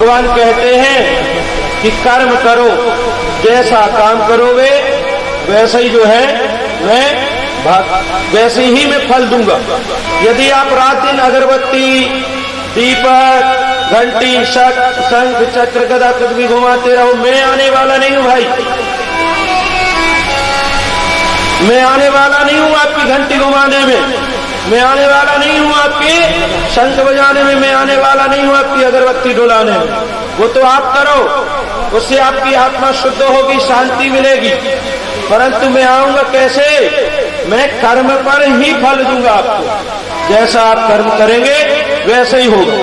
भगवान कहते हैं कि कर्म करो, जैसा काम करोगे वैसे ही जो है वैसे ही मैं फल दूंगा। यदि आप रात दिन अगरबत्ती, दीपक, घंटी, शंख, चक्र, गदा कुछ भी घुमाते रहो, मैं आने वाला नहीं हूं भाई। मैं आने वाला नहीं हूं आपकी घंटी घुमाने में, मैं आने वाला नहीं हूं आपके शंख बजाने में, मैं आने वाला नहीं हूं आपकी अगरबत्ती डुलाने में। वो तो आप करो, उससे आपकी आत्मा शुद्ध होगी, शांति मिलेगी। परंतु मैं आऊंगा कैसे? मैं कर्म पर ही फल दूंगा आपको। जैसा आप कर्म करेंगे वैसे ही होगा।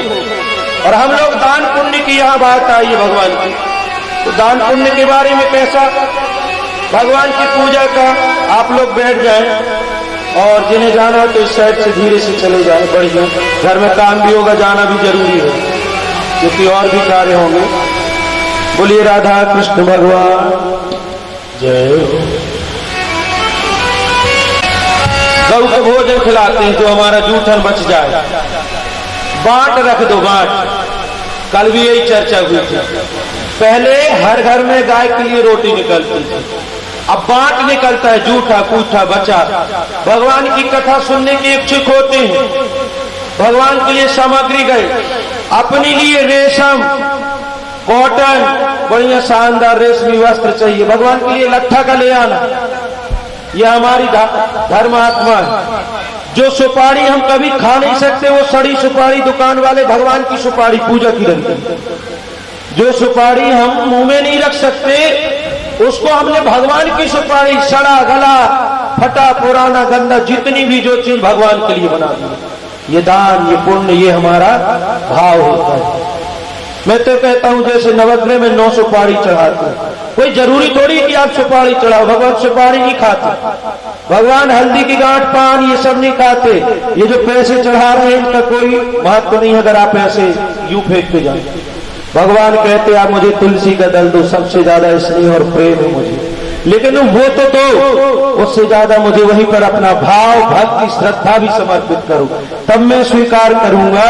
और हम लोग दान पुण्य की यहाँ बात आई है भगवान की, तो दान पुण्य के बारे में कैसा? भगवान की पूजा का आप लोग बैठ जाएं, और जिन्हें जाना हो तो इस साइड से धीरे से चले जाएं, बढ़िया। घर में काम भी होगा, जाना भी जरूरी है क्योंकि और भी कार्य होंगे। बोलिए राधा कृष्ण भगवान जय हो। गौ को भोजन खिलाते हैं जो हमारा जूठन बच जाए, बांट रख दो, बांट। कल भी यही चर्चा हुई थी। पहले हर घर में गाय के लिए रोटी निकलती थी, अब बांट निकलता है, जूठा कूठा बचा। भगवान की कथा सुनने के इच्छुक होते हैं, भगवान के लिए सामग्री गए, अपने लिए रेशम, कॉटन, बढ़िया शानदार रेशमी वस्त्र चाहिए, भगवान के लिए लट्ठा का ले आना। यह हमारी धर्मात्मा है। जो सुपारी हम कभी खा नहीं सकते, वो सड़ी सुपारी दुकान वाले भगवान की सुपारी पूजा की रखते। जो सुपारी हम मुंह में नहीं रख सकते, उसको हमने भगवान की सुपारी, सड़ा गला, फटा पुराना गंदा, जितनी भी जो चीज भगवान के लिए बना दी। ये दान, ये पुण्य, ये हमारा भाव होता है। मैं तो कहता हूं जैसे नवग्रह में 9 सुपारी चढ़ाते हैं, कोई जरूरी थोड़ी कि आप सुपारी चढ़ाओ। भगवान सुपारी नहीं खाते, भगवान हल्दी की गांठ, पान, ये सब नहीं खाते। ये जो पैसे चढ़ा रहे हैं इनका कोई महत्व नहीं है अगर आप ऐसे यूं फेंकते जाए। भगवान कहते आप मुझे तुलसी का दल दो, सबसे ज्यादा स्नेह और प्रेम है मुझे, लेकिन वो तो दो, उससे ज्यादा मुझे वहीं पर अपना भाव, भक्ति, श्रद्धा भी समर्पित करो, तब मैं स्वीकार करूंगा।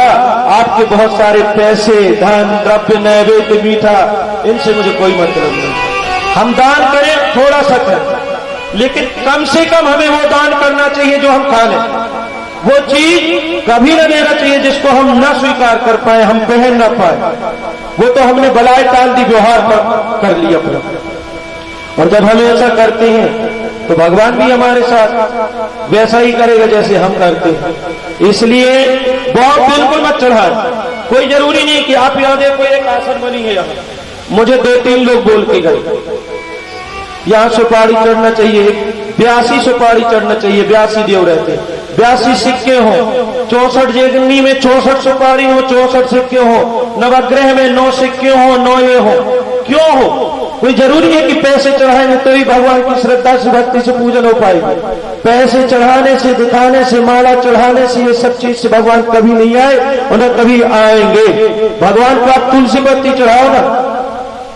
आपके बहुत सारे पैसे, धन, द्रव्य, नैवेद्य, मीठा, इनसे मुझे कोई मतलब नहीं। हम दान करें थोड़ा सा करें, लेकिन कम से कम हमें वो दान करना चाहिए जो हम खा लें। वो चीज कभी न देना चाहिए जिसको हम न स्वीकार कर पाए, हम पहन न पाए। वो तो हमने बलाए टाल दी, व्यवहार कर लिया अपना। और जब हम ऐसा करते हैं तो भगवान भी हमारे साथ वैसा ही करेगा जैसे हम करते हैं। इसलिए बहुत बिल्कुल मत चढ़ाए। कोई जरूरी नहीं कि आप यहाँ देखो एक आसन बनी है, यहाँ मुझे 2-3 लोग बोल के गए यहाँ सुपारी चढ़ना चाहिए, 82 सुपारी चढ़ना चाहिए, 82 देव रहते हैं, 82 सिक्के हो, 64 जेगनी में 64 सुपारी हो, 64 सिक्के हो, नवग्रह में 9 सिक्के हो, 9 ये हो। क्यों हो? कोई जरूरी है कि पैसे चढ़ाएंगे तो ही भगवान की श्रद्धा से, भक्ति से पूजन हो पाएगा। पैसे चढ़ाने से, दिखाने से, माला चढ़ाने से, ये सब चीज से भगवान कभी नहीं आए और न कभी आएंगे। भगवान को आप तुलसी पत्ती चढ़ाओ ना,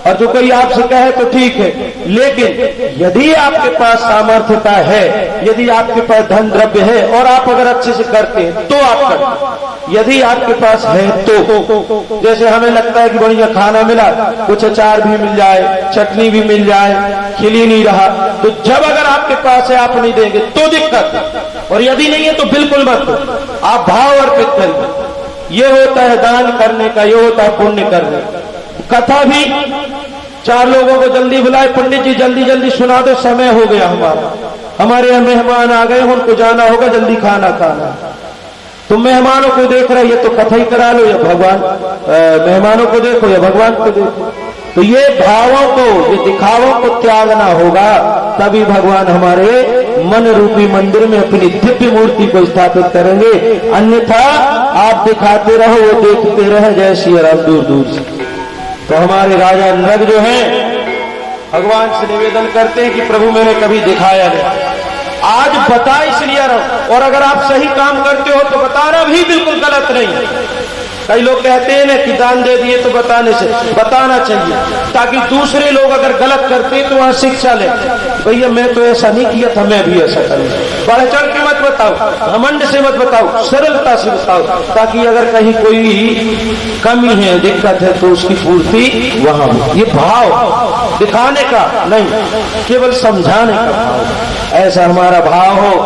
और जो कोई आपसे कहे तो ठीक है, लेकिन यदि आपके पास सामर्थ्यता है, यदि आपके पास धन द्रव्य है और आप अगर अच्छे से करते हैं तो आप करते। यदि आपके पास है तो, जैसे हमें लगता है कि बढ़िया खाना मिला, कुछ अचार भी मिल जाए, चटनी भी मिल जाए, खिली नहीं रहा, तो जब अगर आपके पास है आप नहीं देंगे तो दिक्कत, और यदि नहीं है तो बिल्कुल मत दो, आप भाव अर्पित करिए। ये होता है दान करने का, ये होता है पुण्य करने का। कथा भी 4 लोगों को जल्दी बुलाए, पंडित जी जल्दी जल्दी सुना दो, समय हो गया हमारा, हमारे यहाँ मेहमान आ गए, उनको जाना होगा, जल्दी खाना खाना। तुम मेहमानों को देख रहे, ये तो कथा ही करा लो, या भगवान मेहमानों को देखो या भगवान को देखो। तो ये भावों को, ये दिखावों को त्यागना होगा, तभी भगवान हमारे मन रूपी मंदिर में अपनी दिव्य मूर्ति को स्थापित करेंगे। अन्यथा आप दिखाते रहो, वो देखते रहे जय श्री राम दूर दूर से। तो हमारे राजा नग जो है भगवान से निवेदन करते हैं कि प्रभु मैंने कभी दिखाया नहीं, आज बता इसलिए रहो। और अगर आप सही काम करते हो तो बताना भी बिल्कुल गलत नहीं। कई लोग कहते हैं ना कि दान दे दिए तो बताना चाहिए, ताकि दूसरे लोग अगर गलत करते हैं तो वहां शिक्षा ले, भैया मैं तो ऐसा नहीं किया था, मैं भी ऐसा करूँ। बढ़ चढ़ के मत बताओ, घमंड से मत बताओ, सरलता से बताओ, ताकि अगर कहीं कोई कमी है, दिक्कत है, तो उसकी पूर्ति वहां हो। ये भाव दिखाने का नहीं, केवल समझाने का भाव, ऐसा हमारा भाव हो।